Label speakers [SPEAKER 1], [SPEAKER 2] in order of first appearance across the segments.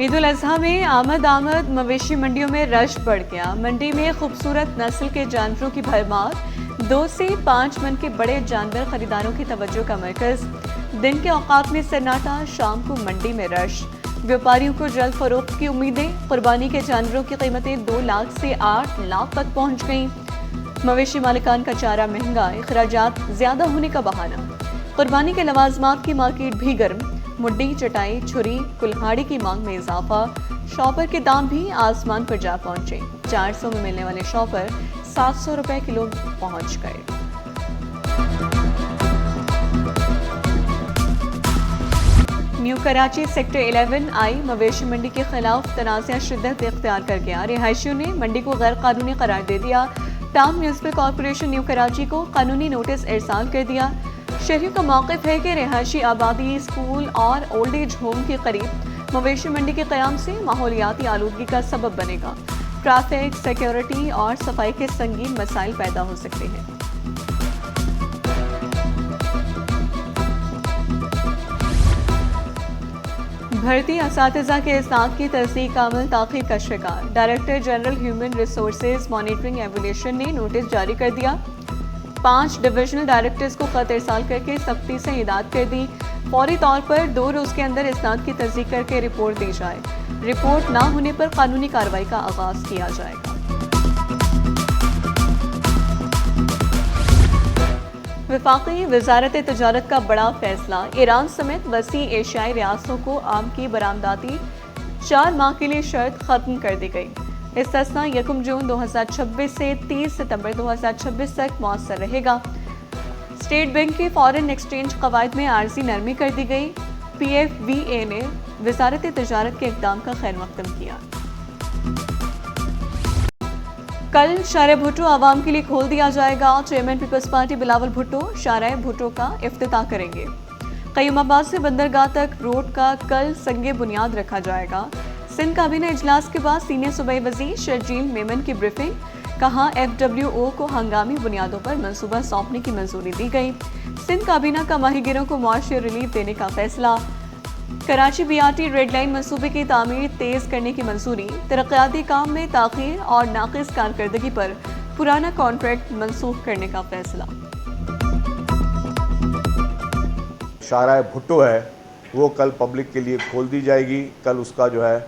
[SPEAKER 1] عید الاضحیٰ میں آمد مویشی منڈیوں میں رش بڑھ گیا۔ منڈی میں خوبصورت نسل کے جانوروں کی بھرمار، 2 سے 5 من کے بڑے جانور خریداروں کی توجہ کا مرکز۔ دن کے اوقات میں سناٹا، شام کو منڈی میں رش۔ بیوپاریوں کو جلد فروخت کی امیدیں۔ قربانی کے جانوروں کی قیمتیں 2 لاکھ سے 8 لاکھ تک پہنچ گئیں۔ مویشی مالکان کا چارہ مہنگا، اخراجات زیادہ ہونے کا بہانہ۔ قربانی کے لوازمات کی مارکیٹ بھی گرم۔ مڈی، چٹائی، چھری، کلہاڑی کی مانگ میں اضافہ۔ شاپر کے دام بھی آسمان پر جا پہنچے۔ 400 میں ملنے والے شاپر 700 روپے کلو پہنچ گئے۔ نیو کراچی سیکٹر 11I مویشی منڈی کے خلاف تنازع شدت اختیار کر گیا۔ رہائشیوں نے منڈی کو غیر قانونی قرار دے دیا۔ Town municipal corporation new Karachi کو قانونی نوٹس ارسال کر دیا۔ شہریوں کا موقف ہے کہ رہائشی آبادی، اسکول اور اولڈ ایج ہوم کے قریب مویشی منڈی کے قیام سے ماحولیاتی آلودگی کا سبب بنے گا۔ ٹریفک، سیکیورٹی اور صفائی کے سنگین مسائل پیدا ہو سکتے ہیں۔ بھرتی اساتذہ کے اسناد کی تصدیق کا عمل تاخیر کا شکار۔ Director general human resources monitoring evolution نے نوٹس جاری کر دیا۔ 5 ڈویژنل ڈائریکٹرز کو خط ارسال کر کے سختی سے ہدایت کر دی، فوری طور پر 2 روز کے اندر اسناد کی تصدیق کر کے رپورٹ دی جائے۔ رپورٹ نہ ہونے پر قانونی کارروائی کا آغاز کیا جائے گا۔ وفاقی وزارت تجارت کا بڑا فیصلہ، ایران سمیت وسیع ایشیائی ریاستوں کو آم کی برآمداتی 4 ماہ کے لیے شرط ختم کر دی گئی۔ استثنا 1 جون 2026 سے 30 ستمبر 2026 تک مؤثر رہے گا۔ اسٹیٹ بینک کے فارن ایکسچینج قواعد میں عارضی نرمی کر دی گئی۔ PFVA نے وزارت تجارت کے اقدام کا خیر مقدم کیا۔ کل شارع بھٹو عوام کے لیے کھول دیا جائے گا۔ چیئرمین پیپلز پارٹی بلاول بھٹو شارع بھٹو کا افتتاح کریں گے۔ قیوم آباد سے بندرگاہ تک روڈ کا کل سنگ بنیاد رکھا جائے گا۔ سندھ کابینہ اجلاس کے بعد سینئر صوبائی وزیر شرجیل میمن کی بریفنگ، کہا FWO کو ہنگامی بنیادوں پر منصوبہ سونپنے کی منظوری دی گئی۔ سندھ کابینہ کا ماہی گیروں کو معاشی ریلیف دینے کا فیصلہ۔ کراچی BRT ریڈ لائن منصوبے کی تعمیر تیز کرنے کی منظوری۔ ترقیاتی کام میں تاخیر اور ناقص کارکردگی پر پرانا کانٹریکٹ منسوخ کرنے کا فیصلہ۔
[SPEAKER 2] شارع بھٹو ہے وہ کل پبلک کے لیے کھول دی جائے گی۔ کل اس کا جو ہے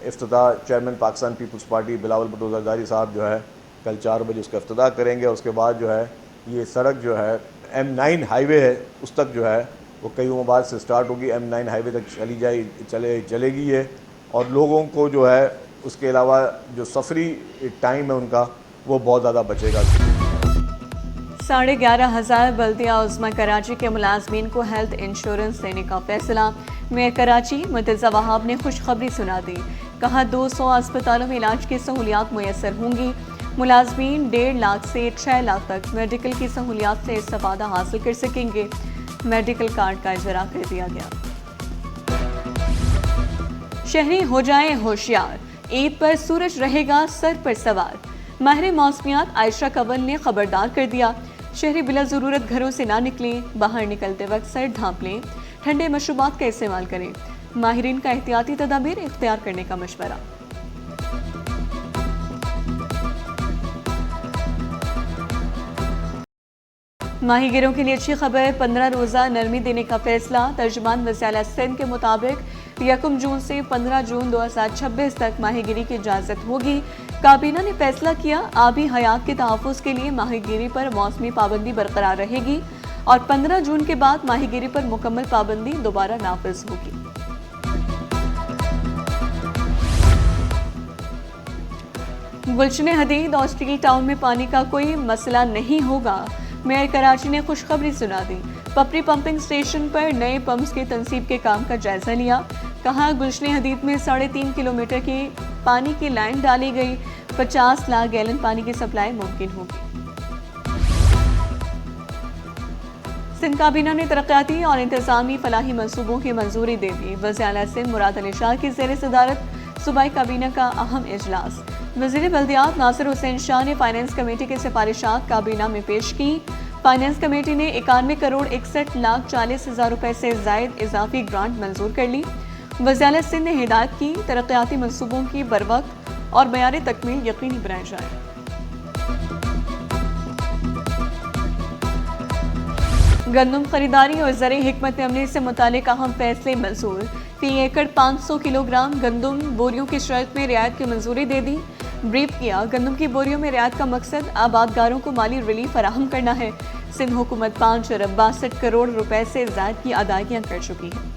[SPEAKER 2] افتتاح چیئرمین پاکستان پیپلز پارٹی بلاول بھٹو زرداری صاحب جو ہے کل 4 بجے اس کا افتتاح کریں گے۔ اس کے بعد جو ہے یہ سڑک جو ہے M9 ہائی وے ہے اس تک جو ہے وہ قیوم آباد سے سٹارٹ ہوگی، M9 ہائی وے تک چلے گی یہ، اور لوگوں کو جو ہے اس کے علاوہ جو سفری ٹائم ہے ان کا وہ بہت زیادہ بچے گا۔
[SPEAKER 1] 11,500 بلدیہ عظمیٰ کراچی کے ملازمین کو ہیلتھ انشورنس دینے کا فیصلہ۔ میئر کراچی مرتضیٰ وہاب نے خوشخبری سنا دی، کہا 200 اسپتالوں میں علاج کی سہولیات میسر ہوں گی۔ ملازمین 1.5 لاکھ سے 6 لاکھ تک میڈیکل کی سہولیات سے استفادہ حاصل کر سکیں گے۔ میڈیکل کارڈ کا اجرا کر دیا گیا۔ شہری ہو جائیں ہوشیار، عید پر سورج رہے گا سر پر سوار۔ ماہر موسمیات عائشہ کنول نے خبردار کر دیا، شہری بلا ضرورت گھروں سے نہ نکلیں، باہر نکلتے وقت سر ڈھانپ لیں، ٹھنڈے مشروبات کا استعمال کریں۔ ماہرین کا احتیاطی تدابیر اختیار کرنے کا مشورہ۔ ماہی گیروں کے لیے اچھی خبر، 15 روزہ نرمی دینے کا فیصلہ۔ ترجمان وزیر اعلیٰ سندھ کے مطابق 1 جون سے 15 جون 2026 تک ماہی گیری کی اجازت ہوگی۔ کابینہ نے فیصلہ کیا، آبی حیات کے تحفظ کے لیے ماہی گیری پر موسمی پابندی برقرار رہے گی اور 15 جون کے بعد ماہی گیری پر مکمل پابندی دوبارہ نافذ ہوگی۔ گلشن حدید اور اسٹیل ٹاؤن میں پانی کا کوئی مسئلہ نہیں ہوگا، میئر کراچی نے خوشخبری سنا دی۔ پپری پمپنگ اسٹیشن پر نئے پمپس کی تنصیب کے کام کا جائزہ لیا، کہا گلشن حدید میں 3.5 کلومیٹر کی پانی کی لائن ڈالی گئی، 50 لاکھ گیلن پانی کی سپلائی ممکن ہوگی۔ سندھ کابینہ نے ترقیاتی اور انتظامی فلاحی منصوبوں کی منظوری دے دی۔ وزیر اعلیٰ سندھ مراد علی شاہ کی زیر صدارت صوبائی کابینہ کا اہم اجلاس۔ وزیر بلدیات ناصر حسین شاہ نے فائنانس کمیٹی کی سفارشات کابینہ میں پیش کی۔ فائنانس کمیٹی نے 91 کروڑ 61 لاکھ 40 ہزار روپے سے زائد اضافی گرانٹ منظور کر لی۔ वज़ीर सिंध ने हिदायत की तरक्याती मंसूबों की बरवक्त और मयार तकमील यकीनी बनाई जाए। गंदम खरीदारी और ज़रिए हिकमत अमली से मुतालिक अहम फैसले मंजूर। फी एकड़ 500 किलोग्राम गंदम बोरियों की शर्त में रियायत की मंजूरी दे दी। ब्रीफ किया, गंदम की बोरियों में रियायत का मकसद आबादगारों को माली रिलीफ फराहम करना है। सिंध हुकूमत 5 अरब 62 करोड़ रुपए से ज़ायद की अदायगियाँ कर चुकी है।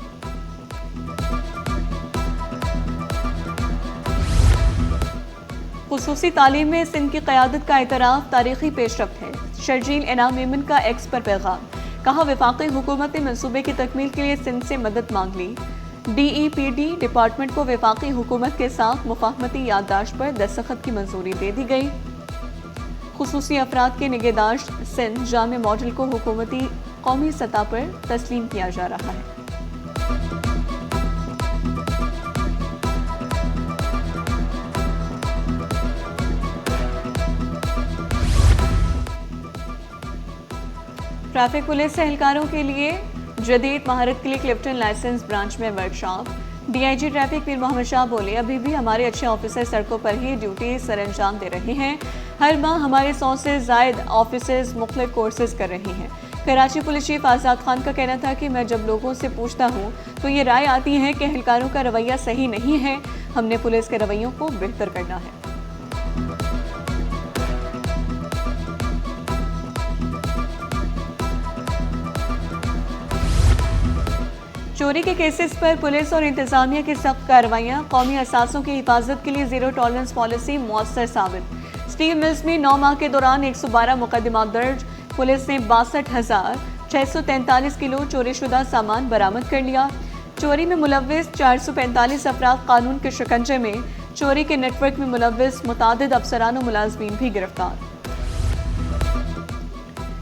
[SPEAKER 1] खुसूसी तालीम में सिंध की क़यादत का एतराफ़ तारीख़ी पेशरफ्त है। शर्जील इनाम मेमन का एक्स पर पैगाम, कहा वफाकी हुकूमत ने मंसूबे की तकमील के लिए सिंध से मदद मांग ली। DEPD डिपार्टमेंट को वफाकी हुकूमत के साथ मुफाहमती याददाश्त पर दस्तखत की मंजूरी दे दी गई। खुसूसी अफराद के निगहदाश्त सिंध जामे मॉडल को हुकूमती कौमी सतह पर तस्लीम किया जा रहा है। ट्रैफिक पुलिस एहलकारों के लिए जदीद महारत के लिए क्लिफ्टन लाइसेंस ब्रांच में वर्कशॉप। DIG ट्रैफिक पीर मोहम्मद शाह बोले, अभी भी हमारे अच्छे ऑफिसर सड़कों पर ही ड्यूटी सर अंजाम दे रहे हैं। हर माह हमारे 100 से ज़ायद ऑफिसर्स मुख्तलिफ कोर्सेज कर रही हैं। कराची पुलिस चीफ आज़ाद खान का कहना था कि मैं जब लोगों से पूछता हूँ तो ये राय आती है कि एहलकारों का रवैया सही नहीं है। हमने पुलिस के रवैयों को बेहतर करना है। चोरी के केसेस पर पुलिस और इंतजामिया की सख्त कार्रवाइयाँ। कौमी असासों की हिफाजत के लिए ज़ीरो टॉलरेंस पॉलिसी मौसर साबित। स्टील मिल्स में 9 माह के दौरान 112 मुकदमा दर्ज। पुलिस ने 62,643 किलो चोरी शुदा सामान बरामद कर लिया। चोरी में मुलव्विस 445 अफराद कानून के शिकंजे में। चोरी के नेटवर्क में मुलव्विस मुतादिद अफसरान और मुलाजमीन भी गिरफ्तार।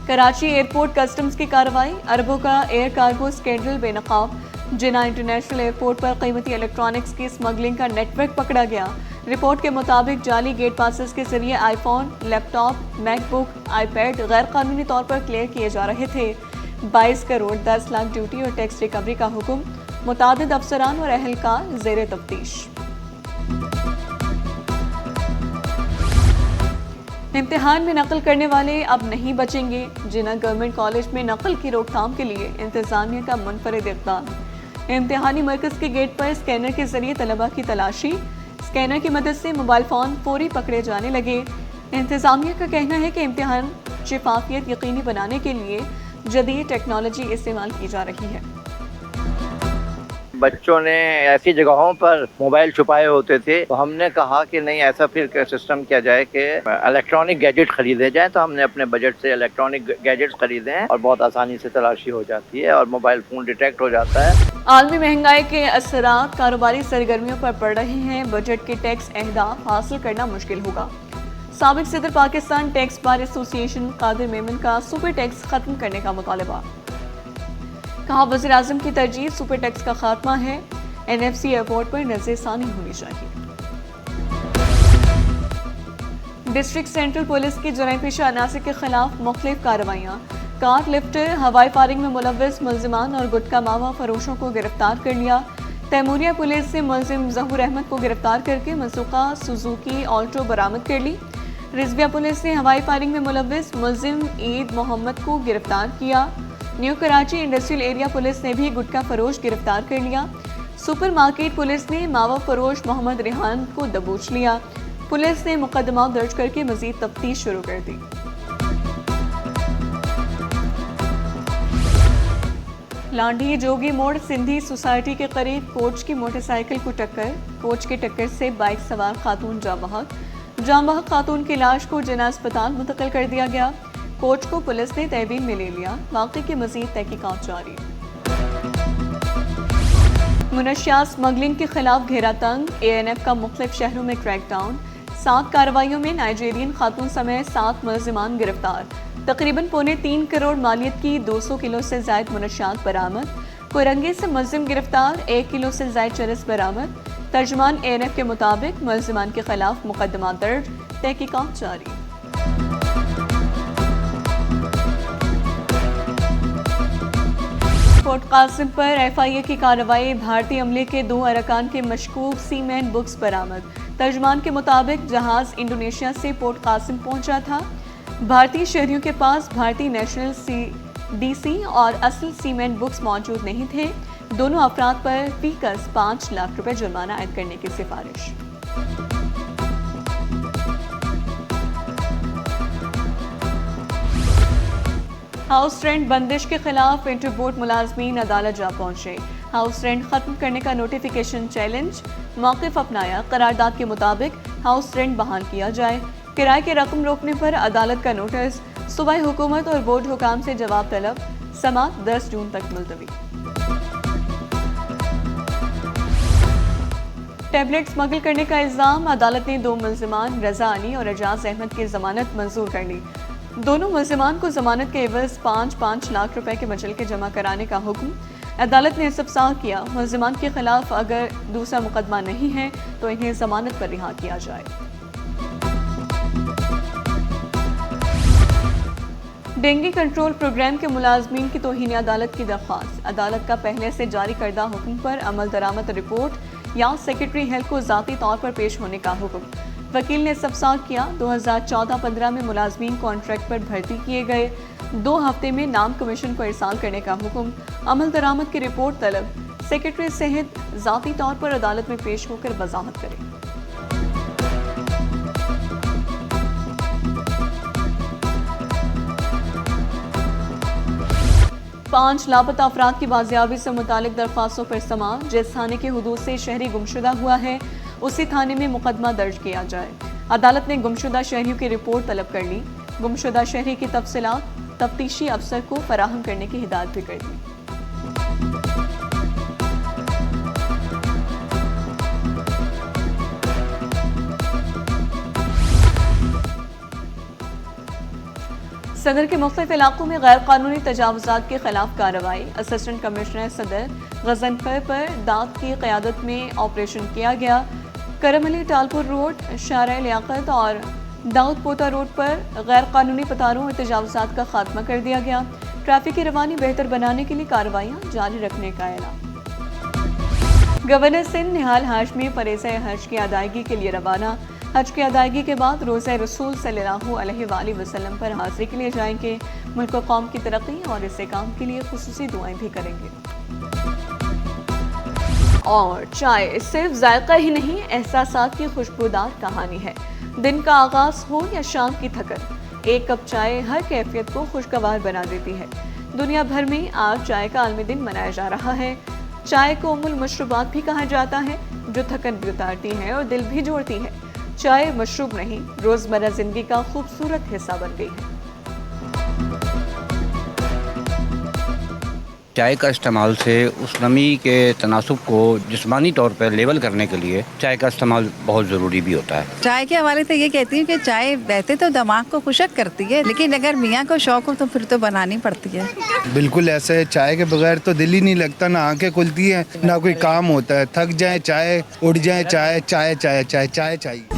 [SPEAKER 1] कराची एयरपोर्ट कस्टम्स की कार्रवाई। अरबों का एयर कार्गो स्कैंडल बेनकाब। जिना इंटरनेशनल एयरपोर्ट पर कीमती इलेक्ट्रॉनिक्स की स्मगलिंग का नेटवर्क पकड़ा गया। रिपोर्ट के मुताबिक जाली गेट पासेस के जरिए आईफोन, लैपटॉप, मैकबुक, आईपैड गैर कानूनी तौर पर क्लियर किए जा रहे थे। 22 करोड़ 10 लाख ड्यूटी और टैक्स रिकवरी का हुक्म। मुतादिद अफसरान और अहलकार ज़ेर तफ्तीश। इम्तिहान में नकल करने वाले अब नहीं बचेंगे। जिना गवर्नमेंट कॉलेज में नकल की रोकथाम के लिए इंतजामिया का मुनफरिद इक़दाम। इम्तिहानी मरकज़ के गेट पर स्कैनर के जरिए तलबा की तलाशी। स्कैनर की मदद से मोबाइल फ़ोन फौरी पकड़े जाने लगे। इंतजामिया का कहना है कि इम्तिहान शफाफियत यकीनी बनाने के लिए जदीद टेक्नोलॉजी इस्तेमाल की जा रही है।
[SPEAKER 3] बच्चों ने ऐसी जगहों पर मोबाइल छुपाए होते थे, तो हमने कहा कि नहीं, ऐसा फिर सिस्टम किया जाए कि इलेक्ट्रॉनिक गैजेट खरीदे जाए। तो हमने अपने बजट से इलेक्ट्रॉनिक गैजेट्स खरीदे हैं और बहुत आसानी से तलाशी हो जाती है और मोबाइल फ़ोन डिटेक्ट हो जाता है।
[SPEAKER 1] आलमी महंगाई के असरात कारोबारी सरगर्मियों पर पड़ रहे हैं। बजट के टैक्स अहदाफ हासिल करना मुश्किल होगा। साबिक सदर Pakistan tax bar association Qadir Memon का सुपर टैक्स खत्म करने का मुतालबा। कहा, वज़ीर आज़म की तरजीह सुपर टैक्स का खात्मा है। NFC एयरपोर्ट पर नज़रसानी होनी चाहिए। डिस्ट्रिक्ट सेंट्रल पुलिस की जुर्म पेशा अनासर के खिलाफ मुख्तलिफ कार्रवाइयाँ। कार लिफ्टर, हवाई फायरिंग में मुलव्विस मुल्जिमान और गुटका मावा फरोशों को गिरफ्तार कर लिया। तैमूरिया पुलिस ने मुल्जिम ज़हूर अहमद को गिरफ्तार करके मनसूखा सुजुकी ऑल्टो बरामद कर ली। रिजविया पुलिस ने हवाई फायरिंग में मुलव्विस मुल्जिम ईद मोहम्मद को गिरफ्तार किया। New Karachi industrial area police ने भी गुटका फरोश गिरफ्तार कर लिया। सुपर मार्केट पुलिस ने मावा फरोश मोहम्मद रेहान को दबोच लिया। पुलिस ने मुकदमा दर्ज करके मजीद तफ्तीश शुरू कर दी। लांडी जोगी मोड़ सिंधी सोसाइटी के करीब कोच की मोटरसाइकिल को टक्कर। कोच की टक्कर से बाइक सवार खातून जाँ बहक खातून की लाश को जिना अस्पताल मुंतकिल कर दिया गया। कोच को पुलिस ने तहवील में ले लिया। वाक़े की मज़ीद तहकीकात जारी। मुनशियात स्मगलिंग के खिलाफ घेरा तंग। ANF का मुख्तलिफ शहरों में क्रैकडाउन। 7 कार्रवाइयों में नाइजीरियन खातून समेत 7 मुल्जिमान गिरफ्तार। तकरीबन 3.25 करोड़ मालियत की 200 किलो से ज़ायद मुनशियात बरामद। कोरंगे से मुल्जिम गिरफ्तार। 1 किलो से ज़ायद चरस बरामद। तर्जमान ANF के मुताबिक मुल्जिमान के खिलाफ मुकदमा दर्ज। तहकीकात जारी। फोर्ट कासिम पर FIA की कार्रवाई, भारतीय अमले के 2 अरकान के मशकूक सीमेंट बुक्स बरामद। तर्जमान के मुताबिक जहाज इंडोनेशिया से पोर्ट कासिम पहुंचा था। भारतीय शहरियों के पास भारतीय नेशनल CDC और असल सीमेंट बुक्स मौजूद नहीं थे। दोनों अफराद पर फीकस 5 लाख रुपए जुर्माना आयद करने की सिफारिश। हाउस रेंट बंदिश के खिलाफ इंटरबोर्ड मुलाजमीन अदालत जा पहुंचे। हाउस रेंट खत्म करने का नोटिफिकेशन चैलेंज, मौक़िफ़ अपनाया। करारदाद के मुताबिक हाउस रेंट बहाल किया जाए। किराए की रकम रोकने पर अदालत का नोटिस। सूबाई हुकूमत और बोर्ड हुकाम से जवाब तलब। समाअत 10 जून तक मुलतवी। टैबलेट स्मगल करने का इल्ज़ाम, अदालत ने 2 मुल्ज़िमान रज़ा अली और एजाज अहमद की ज़मानत मंजूर कर ली। दोनों मुल्ज़िमान को ज़मानत के एवज़ 5-5 लाख रुपए के मचलके जमा कराने का हुक्म। अदालत ने इस्तफ़सार किया, मुल्ज़िमान के खिलाफ अगर दूसरा मुकदमा नहीं है तो इन्हें ज़मानत पर रिहा किया जाए। डेंगू कंट्रोल प्रोग्राम के मुलाजमीन की तौहीन अदालत की दरख्वास्त, अदालत का पहले से जारी करदा हुक्म पर अमल दरामद रिपोर्ट या सेक्रेटरी हेल्थ को ज़ाती तौर पर पेश होने का हुक्म। वकील ने इस्तफ़सार किया, 2014-15 में मुलाजमीन कॉन्ट्रैक्ट पर भर्ती किए गए। 2 हफ्ते में नाम कमीशन को इरसाल करने का हुक्म। अमल दरामद की रिपोर्ट तलब, सेक्रेटरी सेहत ज़ाती तौर पर अदालत में पेश होकर वजाहत करें। पांच लापता अफराद की बाजियाबी से मुतालिक दरख्वास्तों पर समाअत। जिस थाने के हुदूद से शहरी गुमशुदा हुआ है उसी थाने में मुकदमा दर्ज किया जाए। अदालत ने गुमशुदा शहरियों की रिपोर्ट तलब कर ली। गुमशुदा शहरी की तफसीलात तफ्तीशी अफसर को फराहम करने की हिदायत भी कर दी। सदर के मुख्तलिफ इलाकों में गैर कानूनी तजावुज़ात के खिलाफ कार्रवाई। असिस्टेंट कमिश्नर सदर गजनफर पर दाद की क़यादत में ऑपरेशन किया गया। करम अली टालपुर रोड, शारा लियाकत और दाऊद पोता रोड पर गैर कानूनी पतारों और तजावुज़ात का खात्मा कर दिया गया। ट्रैफिक की रवानी बेहतर बनाने के लिए कार्रवाइयाँ जारी रखने का ऐलान। गवर्नर सिंध निहाल हाशमी फरीज़े हज की अदायगी के लिए रवाना। हज की अदायगी के बाद रोज़े रसूल सल्लल्लाहु अलैहि वसल्लम पर हाज़िरी के लिए जाएंगे। मुल्क व कौम की तरक्की और इस्तेकाम के लिए खुसूसी दुआएं भी करेंगे। और चाय सिर्फ जायका ही नहीं, एहसासात की खुशबूदार कहानी है। दिन का आगाज हो या शाम की थकन, एक कप चाय हर कैफियत को खुशगवार बना देती है। दुनिया भर में आज चाय का आलमी दिन मनाया जा रहा है। चाय को उम्मुल मशरूबात भी कहा जाता है, जो थकन भी उतारती है और दिल भी जोड़ती है। चाय मशरूब नहीं, रोजमर्रा जिंदगी का खूबसूरत हिस्सा बन गई है।
[SPEAKER 4] चाय का इस्तेमाल से उस नमी के तनासुब को जिस्मानी तौर पर लेवल करने के लिए चाय का इस्तेमाल बहुत ज़रूरी भी होता है।
[SPEAKER 5] चाय के हवाले से ये कहती हूँ कि चाय वैसे तो दिमाग को खुशक करती है, लेकिन अगर मियाँ को शौक हो तो फिर तो बनानी पड़ती है।
[SPEAKER 6] बिल्कुल ऐसा है, चाय के बगैर तो दिल ही नहीं लगता, ना आंखें खुलती हैं ना कोई काम होता है। थक जाए चाय, उठ जाए चाय, चाय चाय चाय चाय चाहिए।